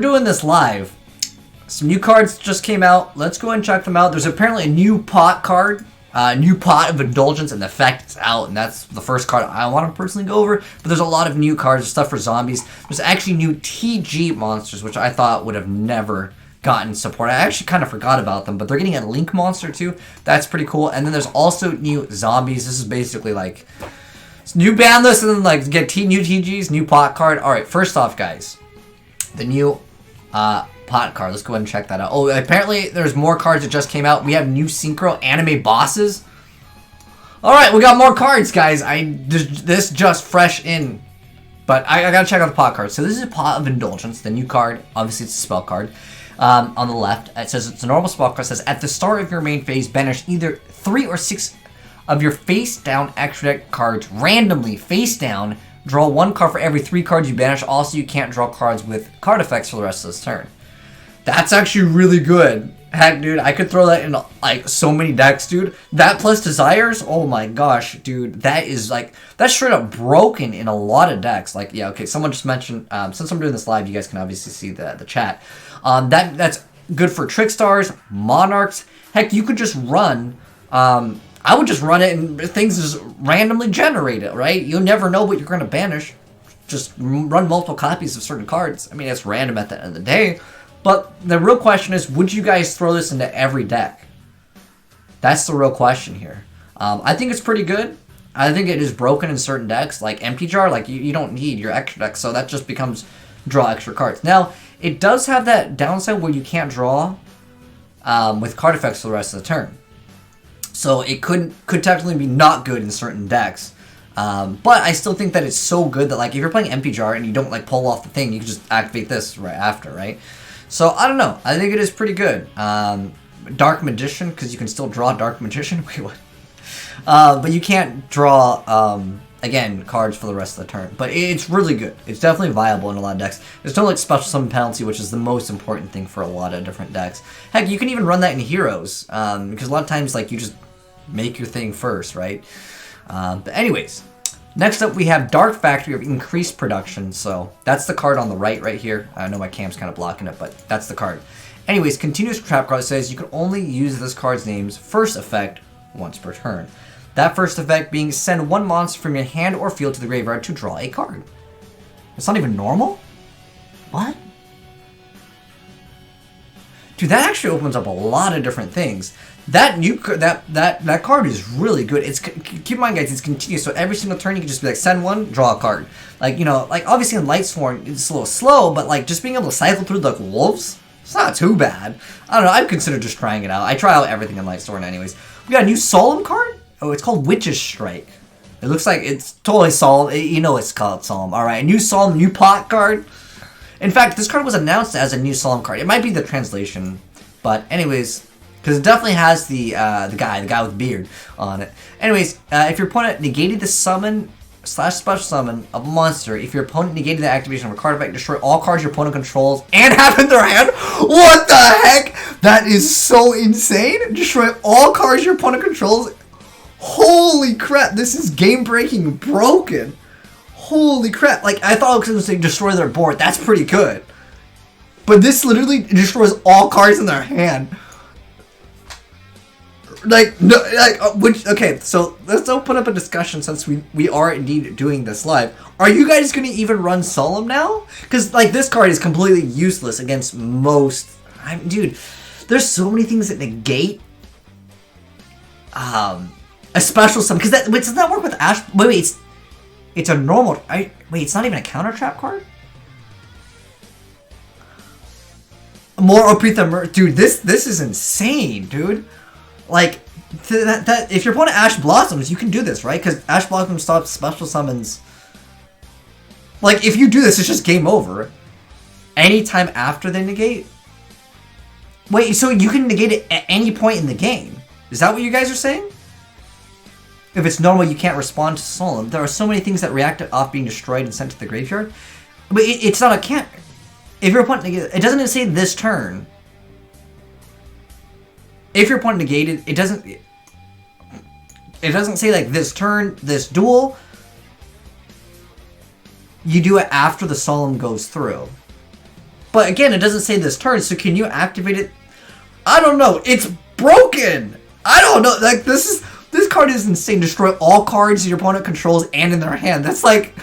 doing this live. Some new cards just came out. Let's go and check them out. There's apparently a new pot card, new pot of indulgence, and the effect is out, and that's the first card I want to personally go over. But there's a lot of new cards, stuff for zombies. There's actually new TG monsters, which I thought would have never gotten support. I actually kind of forgot about them, but they're getting a Link monster too. That's pretty cool. And then there's also new zombies. This is basically like new ban list, and then like get new TGs, new pot card. All right, first off, guys, the new pot card. Let's go ahead and check that out. Oh, apparently there's more cards that just came out. We have new Synchro anime bosses. All right, we got more cards, guys. This just fresh in, but I gotta check out the pot card. So this is a pot of indulgence, the new card. Obviously, it's a spell card. On the left, it says it's a normal spell card. It says at the start of your main phase, banish either 3 or 6 of your face down extra deck cards randomly face down. Draw 1 card for every 3 cards you banish. Also, you can't draw cards with card effects for the rest of this turn. That's actually really good. Heck, dude, I could throw that in like so many decks, dude. That plus desires, oh my gosh, dude, that is like, that's straight up broken in a lot of decks. Like, yeah, okay, someone just mentioned, since I'm doing this live, you guys can obviously see the chat. That's good for Trickstars, Monarchs. Heck, you could just run, I would just run it and things just randomly generate it, right? You'll never know what you're going to banish. Just run multiple copies of certain cards. I mean, it's random at the end of the day. But the real question is, would you guys throw this into every deck? That's the real question here. I think it's pretty good. I think it is broken in certain decks, like Empty Jar. Like, you don't need your extra deck, so that just becomes draw extra cards. Now, it does have that downside where you can't draw with card effects for the rest of the turn. So it could technically be not good in certain decks. But I still think that it's so good that, like, if you're playing Empty Jar and you don't, like, pull off the thing, you can just activate this right after, right? So, I don't know. I think it is pretty good. Dark Magician, because you can still draw Dark Magician. Wait, what? But you can't draw, again, cards for the rest of the turn. But it's really good. It's definitely viable in a lot of decks. There's no, like, special summon penalty, which is the most important thing for a lot of different decks. Heck, you can even run that in Heroes, because a lot of times, like, you just make your thing first, right? But anyways, next up we have Dark Factory of Increased Production. So that's the card on the right here. I know my cam's kind of blocking it, but that's the card. Anyways, continuous trap card says you can only use this card's name's first effect once per turn. That first effect being send 1 monster from your hand or field to the graveyard to draw a card. It's not even normal? What? Dude, that actually opens up a lot of different things. That card is really good. It's, keep in mind, guys, it's continuous. So every single turn you can just be like, send 1, draw a card. Like, you know, like obviously in Lightsworn it's a little slow, but like just being able to cycle through like wolves, it's not too bad. I don't know. I'd consider just trying it out. I try out everything in Lightsworn anyways. We got a new Solemn card. Oh, it's called Witch's Strike. It looks like it's totally Solemn. You know it's called Solemn. All right, a new Solemn, new pot card. In fact, this card was announced as a new Solemn card. It might be the translation, but anyways, because it definitely has the guy with beard on it. Anyways, if your opponent negated the summon / special summon of a monster, if your opponent negated the activation of a card effect, destroy all cards your opponent controls and have in their hand. What the heck? That is so insane. Destroy all cards your opponent controls. Holy crap, this is game-breaking broken. Holy crap. Like, I thought it was going to say destroy their board. That's pretty good. But this literally destroys all cards in their hand. Like, no, like, okay, so let's open up a discussion since we are indeed doing this live. Are you guys going to even run Solemn now? Because, like, this card is completely useless against most, dude, there's so many things that negate, a special summon, because wait, does that work with Ash? Wait, it's a normal, wait, it's not even a counter trap card? More OP than, dude, this is insane, dude. Like, if your opponent Ash Blossoms, you can do this, right? Because Ash Blossoms stops special summons. Like, if you do this, it's just game over. Anytime after they negate? Wait, so you can negate it at any point in the game? Is that what you guys are saying? If it's normal, you can't respond to Solemn. There are so many things that react off being destroyed and sent to the graveyard. But it's not a can't. If your opponent negated, it doesn't say this turn. If your opponent negated, it doesn't say like this turn, this duel. You do it after the Solemn goes through. But again, it doesn't say this turn, so can you activate it? I don't know. It's broken. I don't know. Like, this card is insane. Destroy all cards your opponent controls and in their hand. That's like,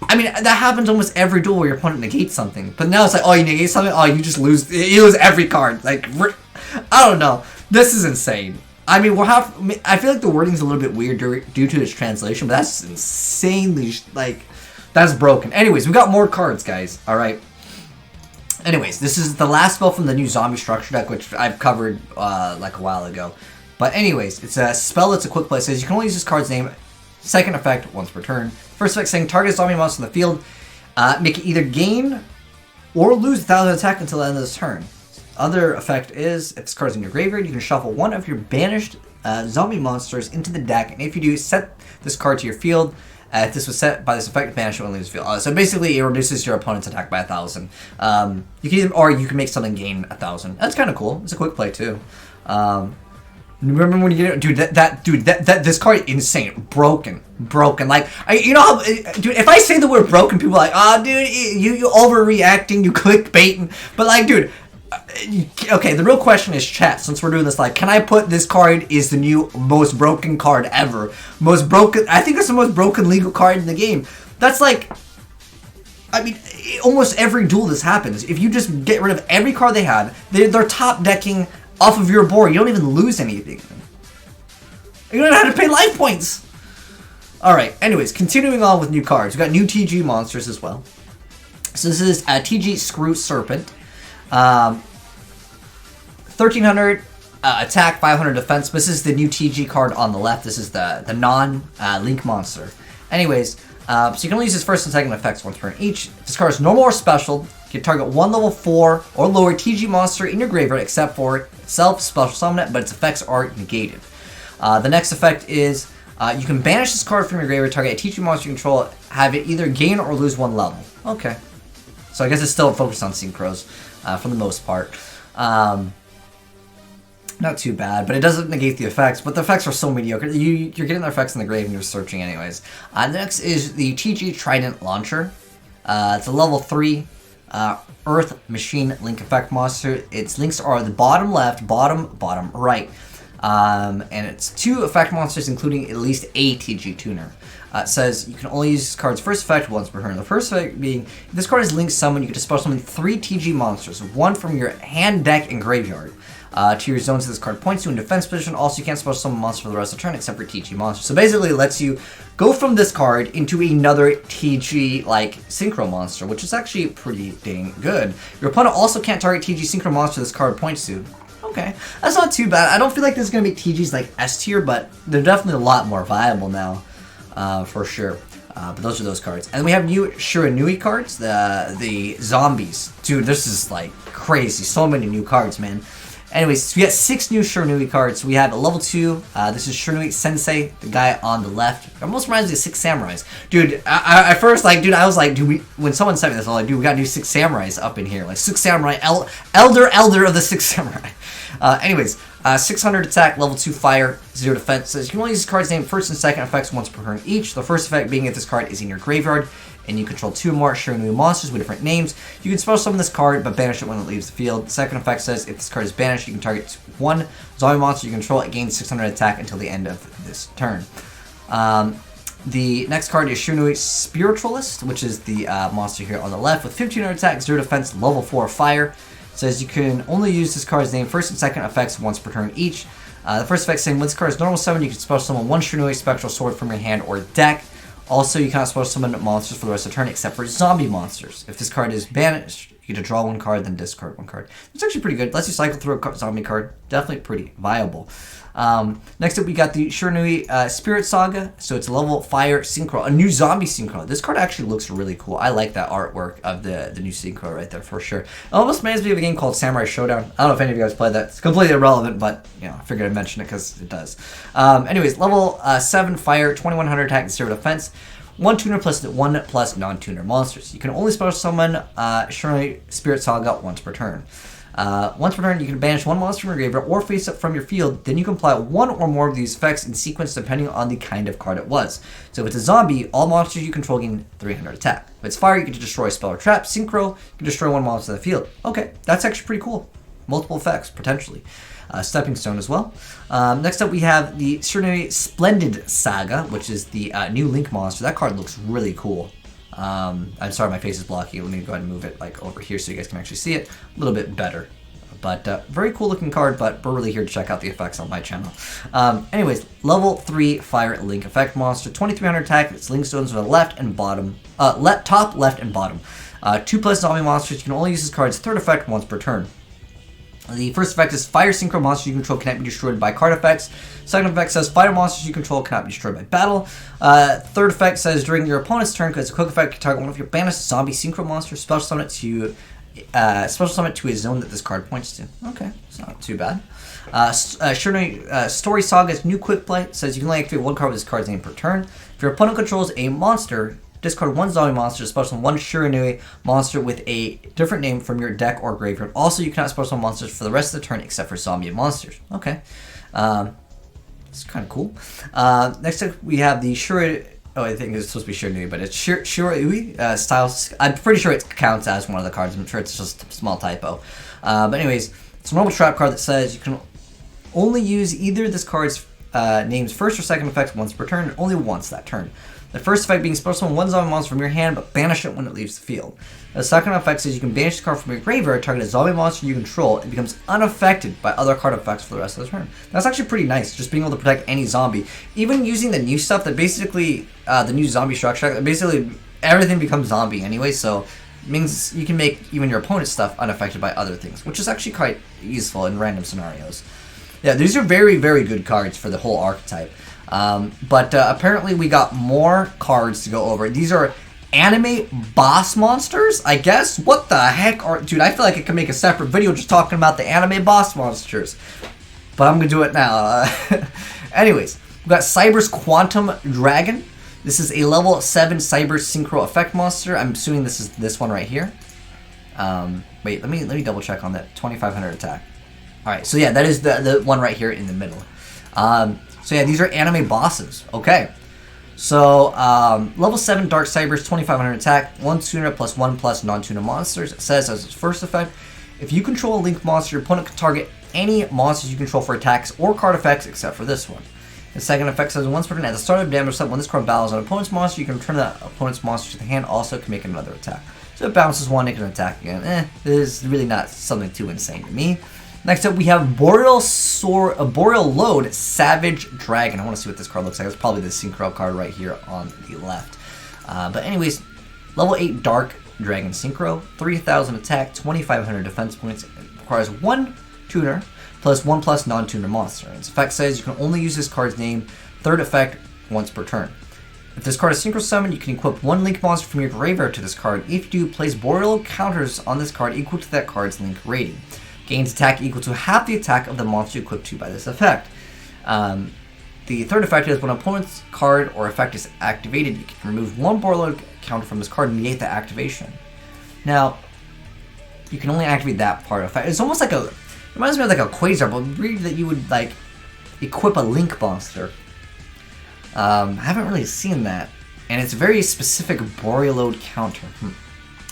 I mean, that happens almost every duel where your opponent negates something. But now it's like, oh, you negate something? Oh, you just lose. You lose every card. Like, I don't know. This is insane. I mean, I feel like the wording's a little bit weird due to its translation, but that's insanely, like, that's broken. Anyways, we got more cards, guys. All right. Anyways, this is the last spell from the new zombie structure deck, which I've covered like a while ago. But anyways, it's a spell that's a quick play. It says you can only use this card's name, second effect, once per turn. First effect saying target a zombie monster in the field. Make it either gain or lose 1,000 attack until the end of this turn. Other effect is, if this card is in your graveyard, you can shuffle one of your banished zombie monsters into the deck. And if you do, set this card to your field. If this was set by this effect, banish it when leaves the field. So basically, it reduces your opponent's attack by 1,000. You can either, or you can make something gain 1,000. That's kind of cool. It's a quick play too. Remember when you get it, dude? This card is insane. Broken. Like, you know how, dude? If I say the word broken, people are like, oh, dude, you overreacting, you clickbaiting. But like, dude. Okay, the real question is, chat, since we're doing this live, can I put this card is the new most broken card ever? Most broken, I think it's the most broken legal card in the game. That's like, I mean, almost every duel this happens. If you just get rid of every card they had, they're top decking off of your board. You don't even lose anything. You don't have to pay life points. Alright, anyways, continuing on with new cards. We got new TG monsters as well. So this is TG Screw Serpent. 1300 attack, 500 defense. This is the new TG card on the left. This is the non-link monster. Anyways, so you can only use his first and second effects once per turn each. This card is normal or special. You can target one level 4 or lower TG monster in your graveyard except for itself, special summon it, but its effects are negated. The next effect is you can banish this card from your graveyard, target a TG monster you control, have it either gain or lose 1 level. Okay. So I guess it's still focused on Synchros for the most part. Not too bad, but it doesn't negate the effects. But the effects are so mediocre. You're getting the effects in the grave and you're searching anyways. Next is the TG Trident Launcher. It's a level 3 Earth Machine Link effect monster. Its links are the bottom left, bottom right. And it's 2 effect monsters, including at least a TG tuner. It says you can only use this card's first effect once per turn. The first effect being, if this card is linked summon, you can dispel summon 3 TG monsters, 1 from your hand, deck, and graveyard. To your zones that this card points to in defense position. Also, you can't special summon monster for the rest of the turn except for TG monster. So basically, it lets you go from this card into another TG like Synchro monster, which is actually pretty dang good. Your opponent also can't target TG Synchro monster this card points to. Okay, that's not too bad. I don't feel like this is gonna be TGs like S tier, but they're definitely a lot more viable now, for sure. But those are those cards. And we have new Shiranui cards, the zombies. Dude, this is like crazy. So many new cards, man. Anyways, so we got 6 new Shiranui cards. We have a level 2. This is Shiranui Sensei, the guy on the left. It almost reminds me of 6 Samurais. Dude, I first, like, dude, I was like, dude, when someone sent me this, I was like, dude, we got new 6 Samurais up in here. Like, 6 Samurai, elder of the 6 Samurai. Anyways, 600 attack, level 2 fire, 0 defense. Says you can only use this card's name first and second effects once per turn each. The first effect being if this card is in your graveyard and you control 2 or more Shiranui monsters with different names, you can special summon this card but banish it when it leaves the field. The second effect says if this card is banished, you can target 1 zombie monster you control. It gains 600 attack until the end of this turn. The next card is Shiranui Spiritualist, which is the monster here on the left with 1500 attack, 0 defense, level 4 fire. It says you can only use this card's name first and second effects once per turn each. The first effect saying when this card is normal summon, you can special summon 1 Shiranui Spectral Sword from your hand or deck. Also, you cannot special summon monsters for the rest of the turn except for zombie monsters. If this card is banished, you get to draw 1 card, then discard 1 card. It's actually pretty good. Lets you cycle through a zombie card. Definitely pretty viable. Next up, we got the Shiranui Spirit Saga. So it's a level fire synchro, a new zombie synchro. This card actually looks really cool. I like that artwork of the new synchro right there for sure. It almost reminds me of a game called Samurai Showdown. I don't know if any of you guys played that. It's completely irrelevant, but you know, I figured I'd mention it because it does. Anyways, level 7 fire, 2100 attack, 0 defense. 1 tuner plus 1 plus non-tuner monsters. You can only special summon Shiranui Spirit Saga once per turn. Once per turn, you can banish 1 monster from your graveyard or face up from your field. Then you can apply 1 or more of these effects in sequence depending on the kind of card it was. So if it's a zombie, all monsters you control gain 300 attack. If it's fire, you can destroy a spell or trap. Synchro, you can destroy 1 monster in the field. Okay, that's actually pretty cool. Multiple effects, potentially. Stepping Stone as well. Next up, we have the Shiranui Splendid Saga, which is the new Link monster. That card looks really cool. I'm sorry, my face is blocky. Let me go ahead and move it like over here so you guys can actually see it a little bit better. But very cool looking card, but we're really here to check out the effects on my channel. Anyways, level 3 Fire Link Effect monster, 2300 attack. It's Link Stones on the left and bottom, top, left, and bottom. 2+ zombie monsters. You can only use this card's third effect once per turn. The first effect is Fire Synchro monsters you control cannot be destroyed by card effects. Second effect says Fire monsters you control cannot be destroyed by battle. Third effect says during your opponent's turn, because it's a quick effect, you target one of your banished zombie Synchro monsters, special summon it to a zone that this card points to. Okay, it's not too bad. Shiranui Story Saga's new quick play says you can only activate 1 card with this card's name per turn. If your opponent controls a monster, discard 1 zombie monster, special summon 1 Shiranui monster with a different name from your deck or graveyard. Also, you cannot special summon monsters for the rest of the turn except for zombie monsters. Okay. It's kind of cool. Next up, we have the Shiranui. Oh, I think it's supposed to be Shiranui, but it's Shiranui style. I'm pretty sure it counts as one of the cards. I'm sure it's just a small typo. But anyways, it's a normal trap card that says you can only use either this card's name's first or second effect once per turn, and only once that turn. The first effect being special summon 1 zombie monster from your hand, but banish it when it leaves the field. The second effect says you can banish the card from your graveyard, target a zombie monster you control, and becomes unaffected by other card effects for the rest of the turn. That's actually pretty nice, just being able to protect any zombie. Even using the new stuff that basically, the new zombie structure, basically everything becomes zombie anyway, so it means you can make even your opponent's stuff unaffected by other things, which is actually quite useful in random scenarios. Yeah, these are very, very good cards for the whole archetype. But apparently we got more cards to go over. These are anime boss monsters, I guess? What the heck are... Dude, I feel like I could make a separate video just talking about the anime boss monsters. But I'm gonna do it now. Anyways, we got Cyber's Quantum Dragon. This is a level 7 Cyber Synchro Effect monster. I'm assuming this is this one right here. Wait, let me double check on that. 2500 attack. Alright, so yeah, that is the one right here in the middle. So yeah, these are anime bosses. Okay. So, level 7 Darksiders, 2500 attack, 1 tuner plus 1 plus non-tuner monsters. It says as its first effect, if you control a Link monster, your opponent can target any monsters you control for attacks or card effects except for this one. The second effect says once per turn at the start of damage set, when this card battles an opponent's monster, you can return that opponent's monster to the hand, also can make another attack. So it bounces one, it can attack again. This is really not something too insane to me. Next up, we have Boreal Load Savage Dragon. I want to see what this card looks like. It's probably the Synchro card right here on the left. But anyways, level 8 Dark Dragon Synchro, 3000 attack, 2500 defense points. It requires 1 tuner plus 1 plus non-tuner monster. Its effect says you can only use this card's name, third effect, once per turn. If this card is Synchro Summon, you can equip 1 Link monster from your graveyard to this card. If you do, place Boreal counters on this card equal to that card's Link rating. Gains attack equal to half the attack of the monster equipped to by this effect. The third effect is when an opponent's card or effect is activated, you can remove 1 Boreal counter from this card and negate the activation. Now, you can only activate that part of effect. It's almost like it reminds me of like a Quasar, but really that you would like equip a Link monster. I haven't really seen that, and it's a very specific Boreal load counter.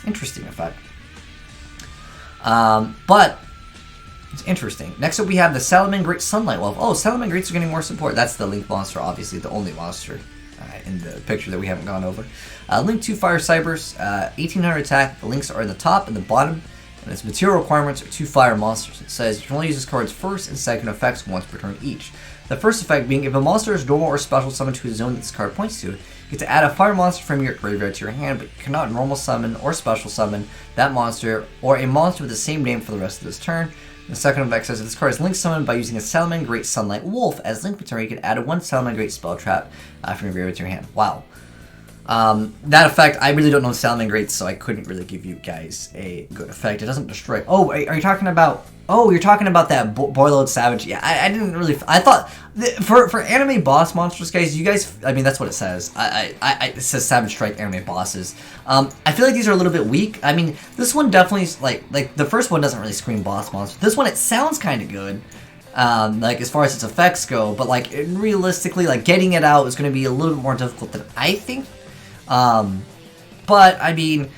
Interesting effect. But it's interesting. Next up, we have the Salamander Great Sunlight Wolf. Oh, Salamander Greats are getting more support. That's the Link monster, obviously, the only monster in the picture that we haven't gone over. Link 2 Fire Cybers, 1800 attack. The links are in the top and the bottom, and its material requirements are 2 fire monsters. It says you can only use this card's first and second effects once per turn each. The first effect being if a monster is normal or special summoned to a zone that this card points to, you get to add a fire monster from your graveyard to your hand, but you cannot normal summon or special summon that monster or a monster with the same name for the rest of this turn. The second effect says if this card is Link summoned by using a Salamander Great Sunlight Wolf as Link material, you can add a 1 Salamander Great spell trap from your graveyard to your hand. Wow. That effect, I really don't know Salamander Greats, so I couldn't really give you guys a good effect. It doesn't destroy... Oh, are you talking about Oh, you're talking about that Boiled Savage. Yeah, I didn't really... I thought... For anime boss monsters, guys, you guys... I mean, that's what it says. It says Savage Strike anime bosses. I feel like these are a little bit weak. I mean, this one definitely... Like the first one doesn't really scream boss monster. This one, it sounds kind of good. Like, as far as its effects go. But, like, realistically, like, getting it out is going to be a little bit more difficult than I think. But, I mean...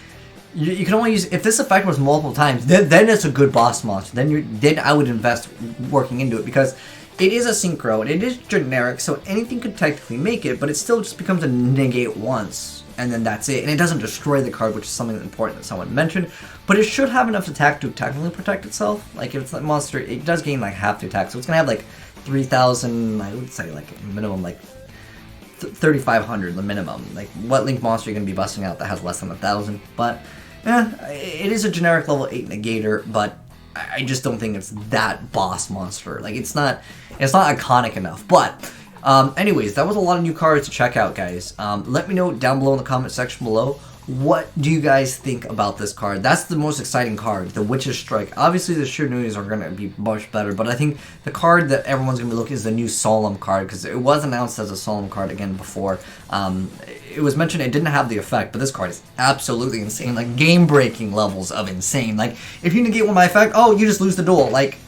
You can only use, if this effect was multiple times, then it's a good boss monster. Then I would invest working into it, because it is a synchro and it is generic, so anything could technically make it, but it still just becomes a negate once, and then that's it. And it doesn't destroy the card, which is something important that someone mentioned, but it should have enough attack to technically protect itself. Like, if it's a monster, it does gain like half the attack, so it's gonna have like 3,000, I would say like minimum like 3,500 the minimum. Like, what Link monster are you going to be busting out that has less than 1,000? But, it is a generic level 8 negator, but I just don't think it's that boss monster. Like, it's not iconic enough. But, anyways, that was a lot of new cards to check out, guys. Let me know down below in the comment section below, what do you guys think about this card? That's the most exciting card, the Witch's Strike. Obviously, the Shiranuis are going to be much better, but I think the card that everyone's going to be looking at is the new Solemn card, because it was announced as a Solemn card again before. It was mentioned it didn't have the effect, but this card is absolutely insane. Like, game-breaking levels of insane. Like, if you negate one by effect, oh, you just lose the duel. Like,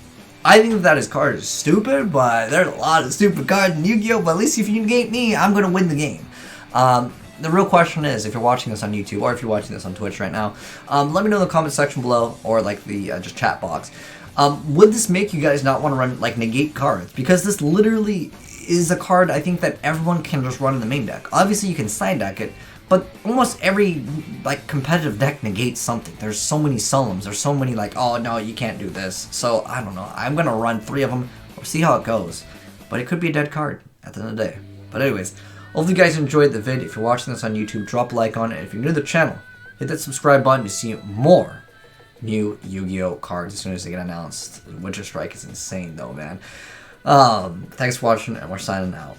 I think that his card is stupid, but there's a lot of stupid cards in Yu-Gi-Oh! But at least if you negate me, I'm going to win the game. The real question is, if you're watching this on YouTube, or if you're watching this on Twitch right now, let me know in the comment section below, or like the just chat box. Would this make you guys not want to run, like, negate cards? Because this literally is a card I think that everyone can just run in the main deck. Obviously, you can side deck it, but almost every, like, competitive deck negates something. There's so many Solemns, there's so many, like, oh, no, you can't do this. So, I don't know. I'm going to run 3 of them, or see how it goes. But it could be a dead card at the end of the day. But anyways, hopefully you guys enjoyed the vid. If you're watching this on YouTube, drop a like on it. If you're new to the channel, hit that subscribe button to see more new Yu-Gi-Oh! Cards as soon as they get announced. Winter Strike is insane though, man. Thanks for watching, and we're signing out.